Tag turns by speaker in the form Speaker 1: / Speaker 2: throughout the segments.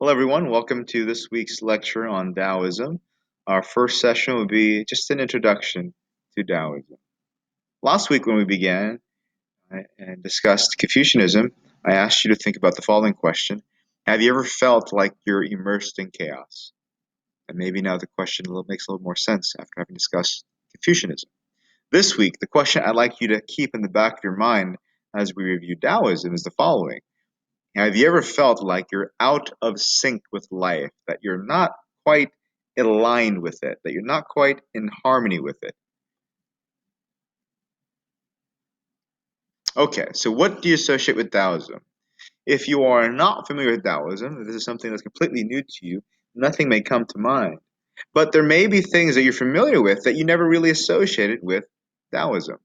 Speaker 1: Hello, everyone. Welcome to this week's lecture on Taoism. Our first session will be just an introduction to Taoism. Last week, when we began and discussed Confucianism, I asked you to think about the following question. Have you ever felt like you're immersed in chaos? And maybe now the question makes a little more sense after having discussed Confucianism. This week, the question I'd like you to keep in the back of your mind as we review Taoism is the following. Have you ever felt like you're out of sync with life, that you're not quite aligned with it, that you're not quite in harmony with it? Okay, so what do you associate with Taoism? If you are not familiar with Taoism, if this is something that's completely new to you, nothing may come to mind. But there may be things that you're familiar with that you never really associated with Taoism.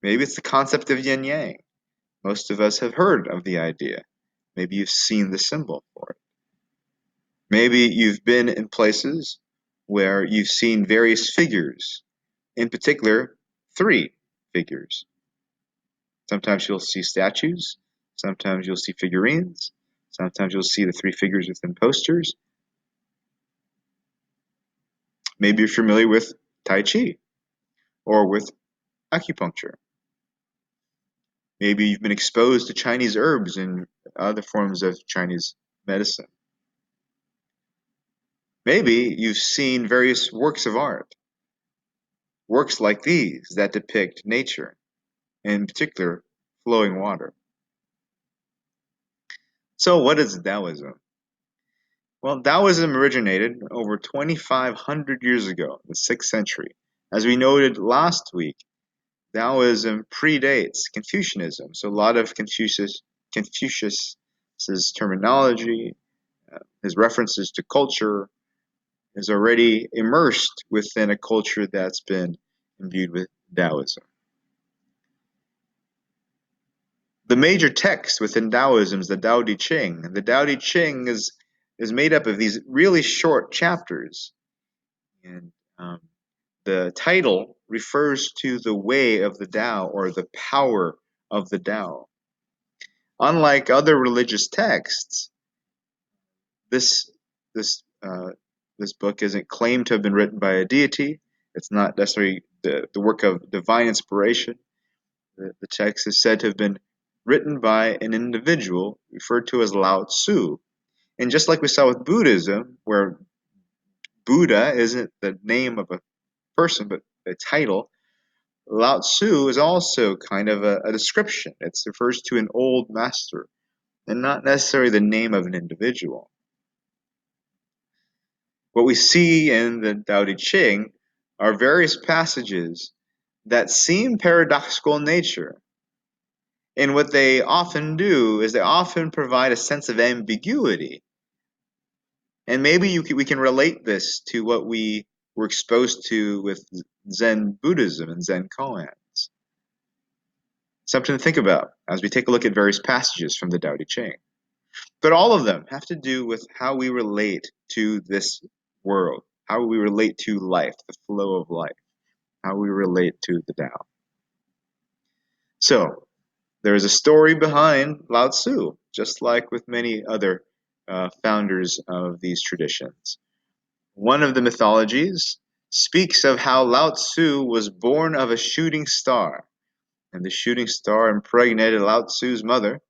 Speaker 1: Maybe it's the concept of yin yang. Most of us have heard of the idea. Maybe you've seen the symbol for it. Maybe you've been in places where you've seen various figures, in particular, three figures. Sometimes you'll see statues, sometimes you'll see figurines, sometimes you'll see the three figures within posters. Maybe you're familiar with Tai Chi or with acupuncture. Maybe you've been exposed to Chinese herbs and other forms of Chinese medicine. Maybe you've seen various works of art, works like these that depict nature, in particular, flowing water. So what is Taoism? Well, Taoism originated over 2,500 years ago, the 6th century. As we noted last week, Taoism predates Confucianism, so a lot of Confucius's terminology, his references to culture, is already immersed within a culture that's been imbued with Taoism. The major text within Taoism is the Tao Te Ching. The Tao Te Ching is made up of these really short chapters. And the title refers to the way of the Tao or the power of the Tao. Unlike other religious texts, this book isn't claimed to have been written by a deity. It's not necessarily the work of divine inspiration. The text is said to have been written by an individual referred to as Lao-tzu. And just like we saw with Buddhism, where Buddha isn't the name of a person, but a title, Lao-tzu is also kind of a description. It refers to an old master and not necessarily the name of an individual. What we see in the Tao Te Ching are various passages that seem paradoxical in nature. And what they often do is they often provide a sense of ambiguity. And maybe we can relate this to what we were exposed to with Zen Buddhism and Zen koans. Something to think about as we take a look at various passages from the Tao Te Ching. But all of them have to do with how we relate to this world, how we relate to life, the flow of life, how we relate to the Tao. So, there is a story behind Lao Tzu, just like with many other founders of these traditions. One of the mythologies speaks of how Lao Tzu was born of a shooting star, and the shooting star impregnated Lao Tzu's mother,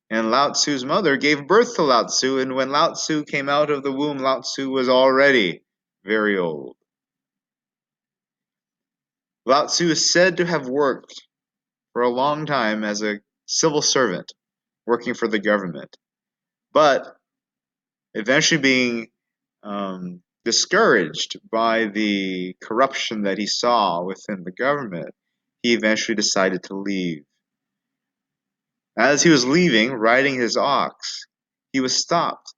Speaker 1: and Lao Tzu's mother gave birth to Lao Tzu, and when Lao Tzu came out of the womb, Lao Tzu was already very old. Lao Tzu is said to have worked for a long time as a civil servant, working for the government, but eventually being discouraged by the corruption that he saw within the government, he eventually decided to leave. As he was leaving, riding his ox, he was stopped,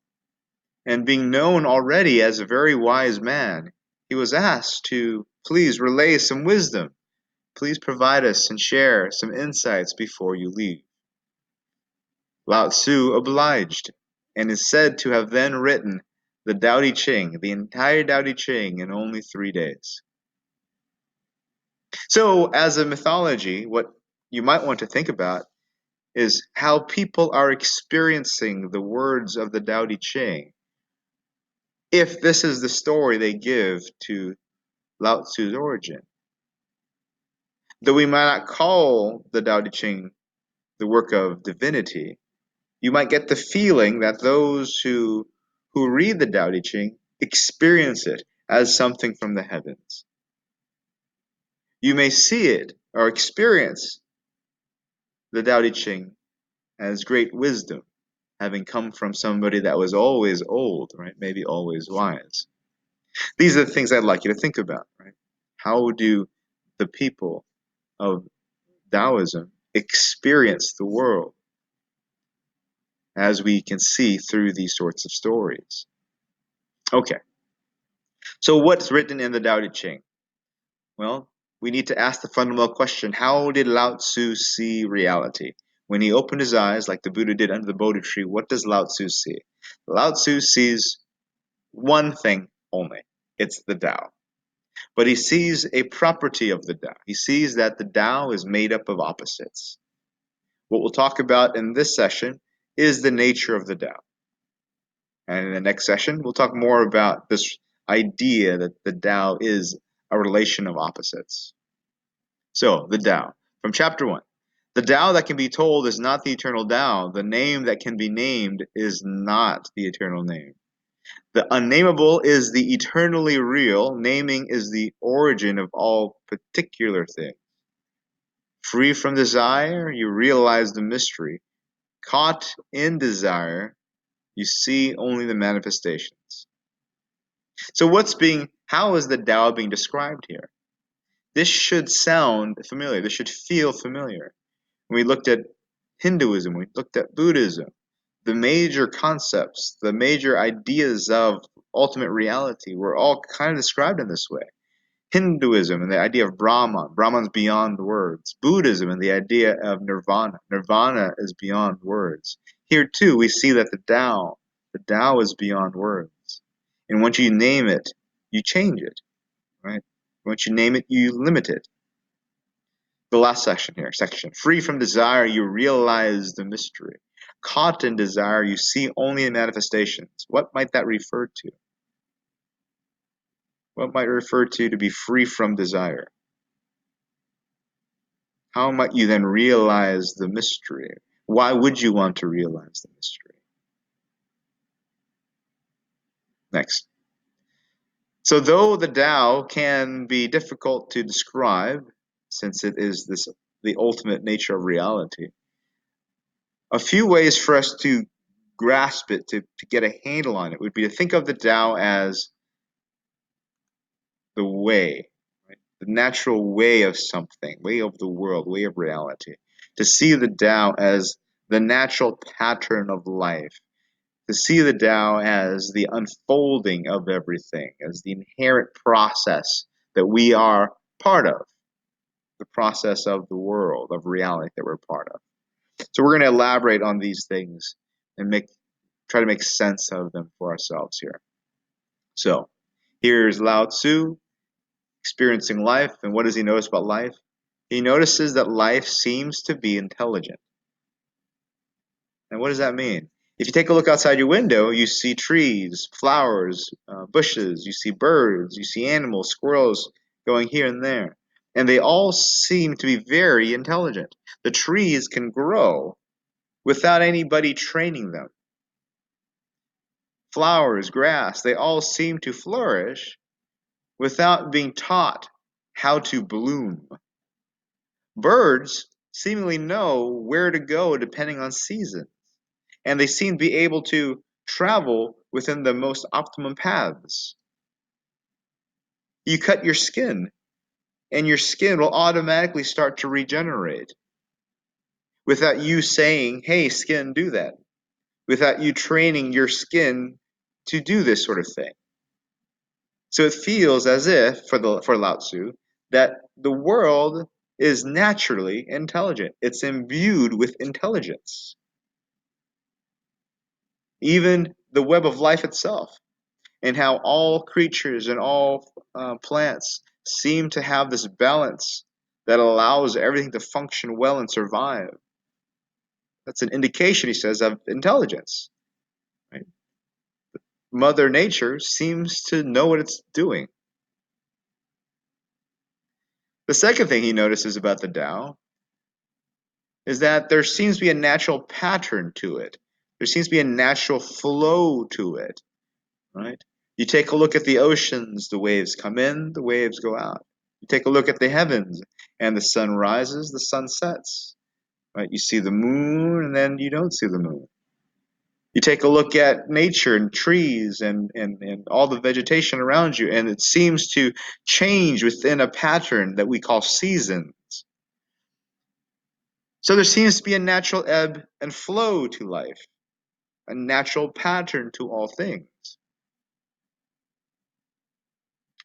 Speaker 1: and being known already as a very wise man, he was asked to please relay some wisdom. Please provide us and share some insights before you leave. Lao Tzu obliged, and is said to have then written the Tao Te Ching, the entire Tao Te Ching, in only 3 days. So, as a mythology, what you might want to think about is how people are experiencing the words of the Tao Te Ching. If this is the story they give to Lao-tzu's origin, though we might not call the Tao Te Ching the work of divinity, you might get the feeling that those who read the Tao Te Ching experience it as something from the heavens. You may see it or experience the Tao Te Ching as great wisdom, having come from somebody that was always old, right? Maybe always wise. These are the things I'd like you to think about, right? How do the people of Taoism experience the world as we can see through these sorts of stories? Okay, so what's written in the Tao Te Ching? Well, we need to ask the fundamental question, how did Lao Tzu see reality? When he opened his eyes, like the Buddha did under the Bodhi tree, what does Lao Tzu see? Lao Tzu sees one thing only. It's the Tao. But he sees a property of the Tao. He sees that the Tao is made up of opposites. What we'll talk about in this session is the nature of the Tao. And in the next session, we'll talk more about this idea that the Tao is a relation of opposites. So, the Tao. From chapter 1. The Tao that can be told is not the eternal Tao. The name that can be named is not the eternal name. The unnameable is the eternally real. Naming is the origin of all particular things. Free from desire, you realize the mystery. Caught in desire, you see only the manifestations. So how is the Tao being described here? This should sound familiar. This should feel familiar. When we looked at Hinduism, we looked at Buddhism, the major concepts, the major ideas of ultimate reality were all kind of described in this way. Hinduism and the idea of Brahman, Brahman's beyond words. Buddhism and the idea of Nirvana, Nirvana is beyond words. Here too, we see that the Tao is beyond words. And once you name it, you change it, right? Once you name it, you limit it. The last section here, free from desire, you realize the mystery. Caught in desire, you see only the manifestations. What might that refer to? What might it refer to be free from desire? How might you then realize the mystery? Why would you want to realize the mystery? Next. So though the Tao can be difficult to describe, since it is the ultimate nature of reality, a few ways for us to grasp it, to get a handle on it, would be to think of the Tao as the way, right? The natural way of something, way of the world, way of reality. To see the Tao as the natural pattern of life. To see the Tao as the unfolding of everything, as the inherent process that we are part of, the process of the world, of reality that we're part of. So we're going to elaborate on these things and try to make sense of them for ourselves here. So here's Lao Tzu experiencing life, and what does he notice about life? He notices that life seems to be intelligent. And what does that mean? If you take a look outside your window, you see trees, flowers, bushes, you see birds, you see animals, squirrels going here and there. And they all seem to be very intelligent. The trees can grow without anybody training them. Flowers, grass, they all seem to flourish without being taught how to bloom. Birds seemingly know where to go depending on season, and they seem to be able to travel within the most optimum paths. You cut your skin, and your skin will automatically start to regenerate without you saying, hey, skin, do that, without you training your skin to do this sort of thing. So it feels as if, for Lao Tzu, that the world is naturally intelligent. It's imbued with intelligence. Even the web of life itself, and how all creatures and all plants seem to have this balance that allows everything to function well and survive. That's an indication, he says, of intelligence. Right? Mother Nature seems to know what it's doing. The second thing he notices about the Tao is that there seems to be a natural pattern to it. There seems to be a natural flow to it, right? You take a look at the oceans, the waves come in, the waves go out. You take a look at the heavens, and the sun rises, the sun sets, right? You see the moon, and then you don't see the moon. You take a look at nature and trees and all the vegetation around you, and it seems to change within a pattern that we call seasons. So there seems to be a natural ebb and flow to life, a natural pattern to all things.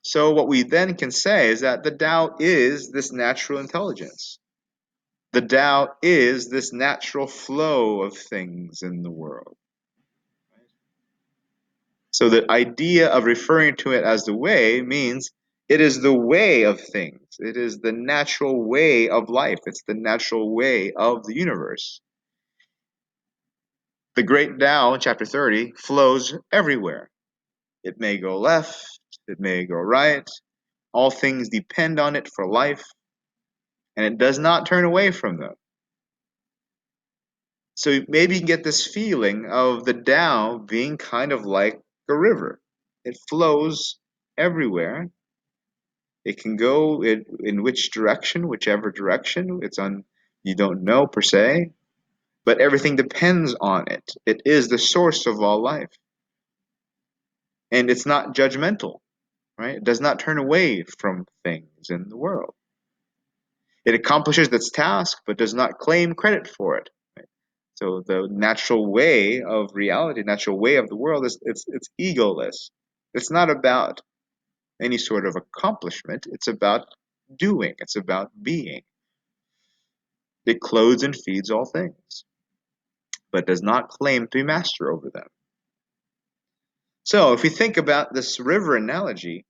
Speaker 1: So what we then can say is that the Tao is this natural intelligence. The Tao is this natural flow of things in the world. So the idea of referring to it as the way means it is the way of things. It is the natural way of life. It's the natural way of the universe. The great Tao in chapter 30 flows everywhere. It may go left, it may go right. All things depend on it for life, and it does not turn away from them. So maybe you can get this feeling of the Tao being kind of like a river. It flows everywhere. It can go in which direction, whichever direction. You don't know per se, but everything depends on it. It is the source of all life. And it's not judgmental, right? It does not turn away from things in the world. It accomplishes its task, but does not claim credit for it. Right? So the natural way of reality, natural way of the world is it's egoless. It's not about any sort of accomplishment. It's about doing. It's about being. It clothes and feeds all things, but does not claim to be master over them. So if we think about this river analogy,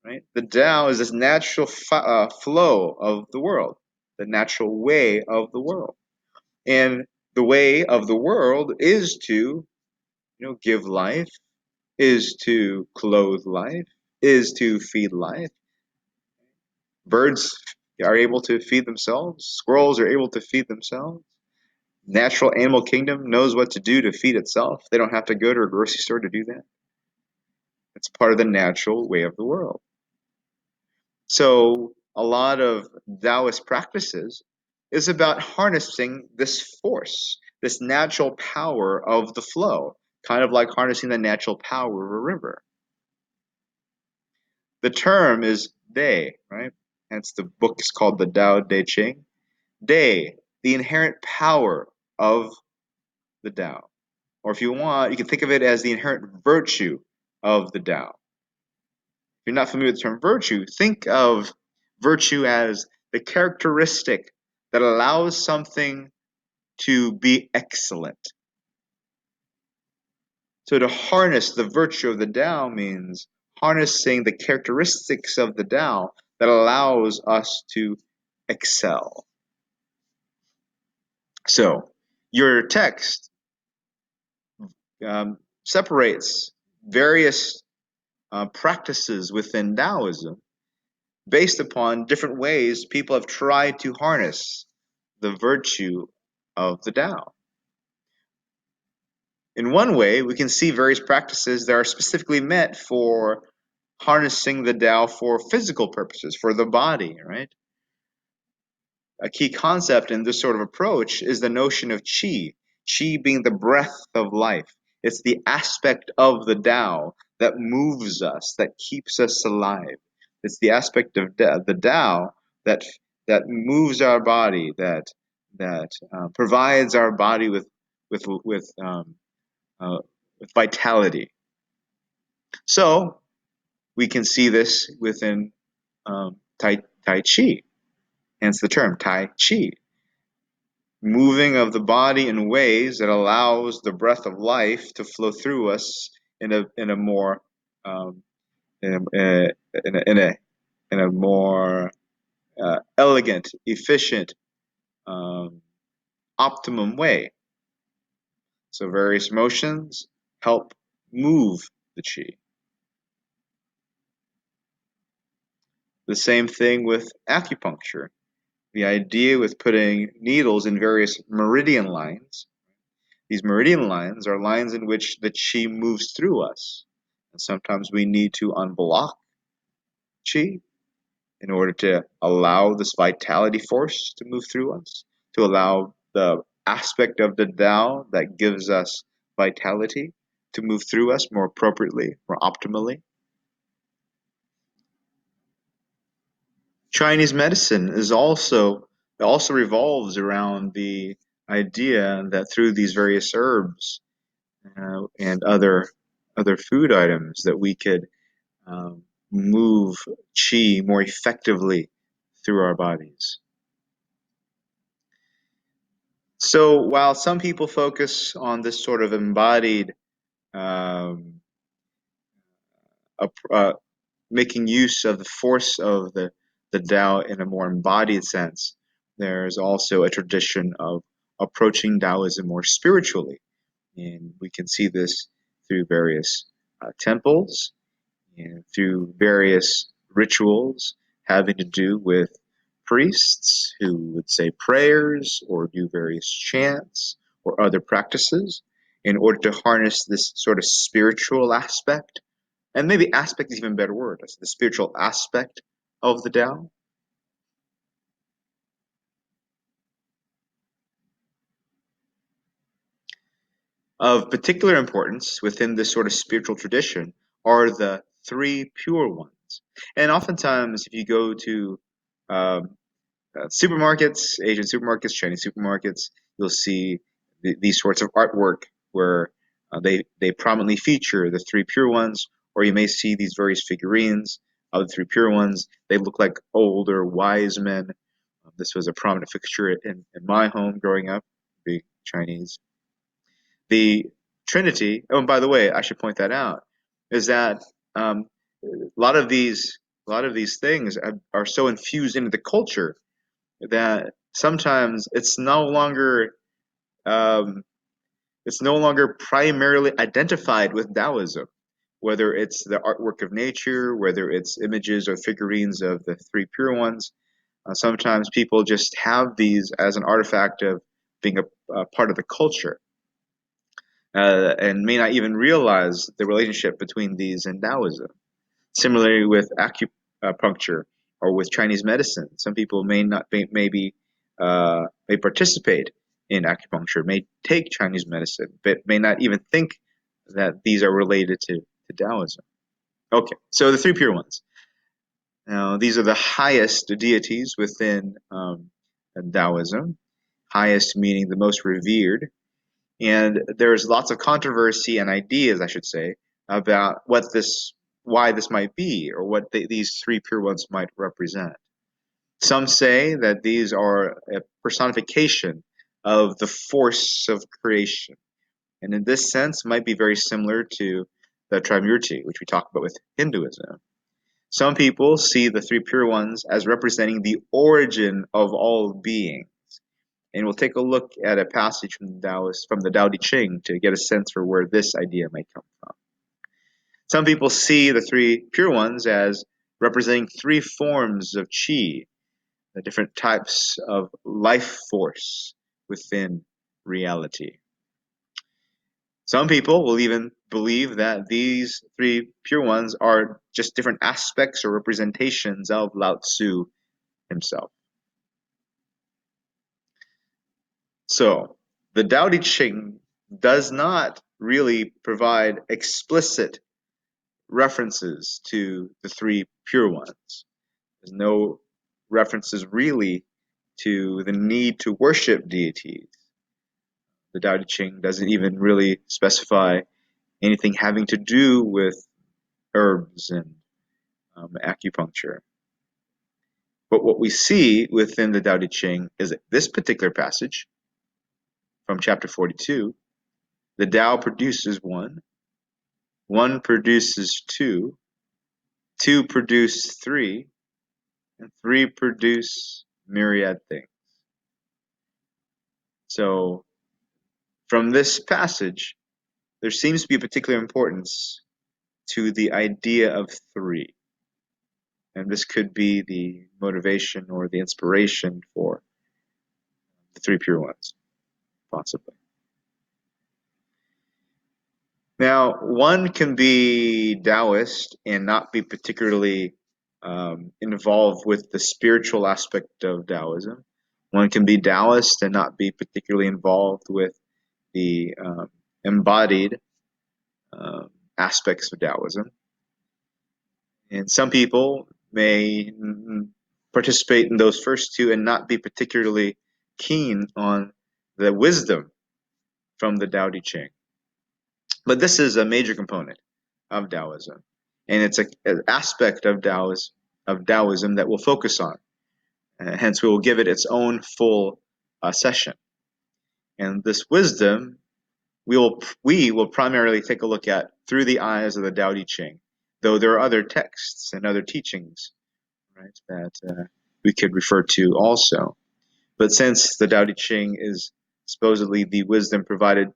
Speaker 1: right, the Tao is this natural flow of the world, the natural way of the world. And the way of the world is to, give life, is to clothe life, is to feed life. Birds are able to feed themselves. Squirrels are able to feed themselves. Natural animal kingdom knows what to do to feed itself. They don't have to go to a grocery store to do that. It's part of the natural way of the world. So a lot of Taoist practices is about harnessing this force, this natural power of the flow, kind of like harnessing the natural power of a river. The term is Dei, right? Hence the book is called the Tao de Ching. Dei, the inherent power of the Tao. Or if you want, you can think of it as the inherent virtue of the Tao. If you're not familiar with the term virtue, think of virtue as the characteristic that allows something to be excellent. So to harness the virtue of the Tao means harnessing the characteristics of the Tao that allows us to excel. So your text separates various practices within Taoism based upon different ways people have tried to harness the virtue of the Tao. In one way, we can see various practices that are specifically meant for harnessing the Tao for physical purposes, for the body, right? A key concept in this sort of approach is the notion of qi, qi being the breath of life. It's the aspect of the Tao that moves us, that keeps us alive. It's the aspect of the Tao that moves our body, that provides our body with with um, with vitality. So we can see this within Tai Chi, hence the term Tai Chi. Moving of the body in ways that allows the breath of life to flow through us in a more um, in a, in a, in a, in a more elegant, efficient, um, optimum way. So various motions help move the qi. The same thing with acupuncture. The idea with putting needles in various meridian lines. These meridian lines are lines in which the qi moves through us. And sometimes we need to unblock qi in order to allow this vitality force to move through us, to allow the aspect of the Tao that gives us vitality to move through us more appropriately, more optimally. Chinese medicine is also revolves around the idea that through these various herbs and other food items that we could um, move qi more effectively through our bodies. So while some people focus on this sort of embodied um, uh, making use of the force of the Tao in a more embodied sense, there's also a tradition of approaching Taoism more spiritually. And we can see this through various temples and through various rituals having to do with priests who would say prayers or do various chants or other practices in order to harness this sort of spiritual aspect. And maybe aspect is even a better word, the spiritual aspect of the Tao. Of particular importance within this sort of spiritual tradition are the three pure ones. And oftentimes, if you go to um, supermarkets, Asian supermarkets, Chinese supermarkets, you'll see these sorts of artwork where they prominently feature the three pure ones, or you may see these various figurines of the three pure ones. They look like older wise men. This was a prominent fixture in my home growing up, being Chinese. The Trinity, oh, and by the way, I should point that out, is that a lot of these things are so infused into the culture that sometimes um, it's no longer primarily identified with Taoism, whether it's the artwork of nature, whether it's images or figurines of the three pure ones. Sometimes people just have these as an artifact of being a part of the culture and may not even realize the relationship between these and Taoism. Similarly with acupuncture or with Chinese medicine, some people may not may participate in acupuncture, may take Chinese medicine, but may not even think that these are related to Taoism. Okay, so the three pure ones. Now, these are the highest deities within Taoism, highest meaning the most revered. And there's lots of controversy and ideas, I should say, about why this might be, or what these three pure ones might represent. Some say that these are a personification of the force of creation, and in this sense might be very similar to the Trimurti, which we talk about with Hinduism. Some people see the three pure ones as representing the origin of all being. And we'll take a look at a passage from the Tao Te Ching to get a sense for where this idea might come from. Some people see the three pure ones as representing three forms of qi, the different types of life force within reality. Some people will even believe that these three pure ones are just different aspects or representations of Lao-tzu himself. So, the Tao Te Ching does not really provide explicit references to the three pure ones. There's no references really to the need to worship deities. The Tao Te Ching doesn't even really specify anything having to do with herbs and acupuncture. But what we see within the Tao Te Ching is that this particular passage from chapter 42, the Tao produces one produces two, two produce three, and three produce myriad things. So From this passage, there seems to be a particular importance to the idea of three. And this could be the motivation or the inspiration for the three pure ones, possibly. Now, one can be Taoist and not be particularly involved with the spiritual aspect of Taoism. One can be Taoist and not be particularly involved with the embodied aspects of Taoism. And some people may participate in those first two and not be particularly keen on the wisdom from the Tao Te Ching. But this is a major component of Taoism, and it's an aspect of Taoism that we'll focus on. Hence, we will give it its own full session. And this wisdom, we will primarily take a look at through the eyes of the Tao Te Ching, though there are other texts and other teachings, right, that we could refer to also. But since the Tao Te Ching is supposedly the wisdom provided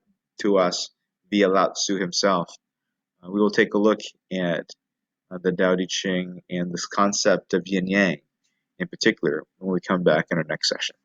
Speaker 1: to us via Lao-tzu himself, we will take a look at the Tao Te Ching and this concept of yin yang in particular when we come back in our next session.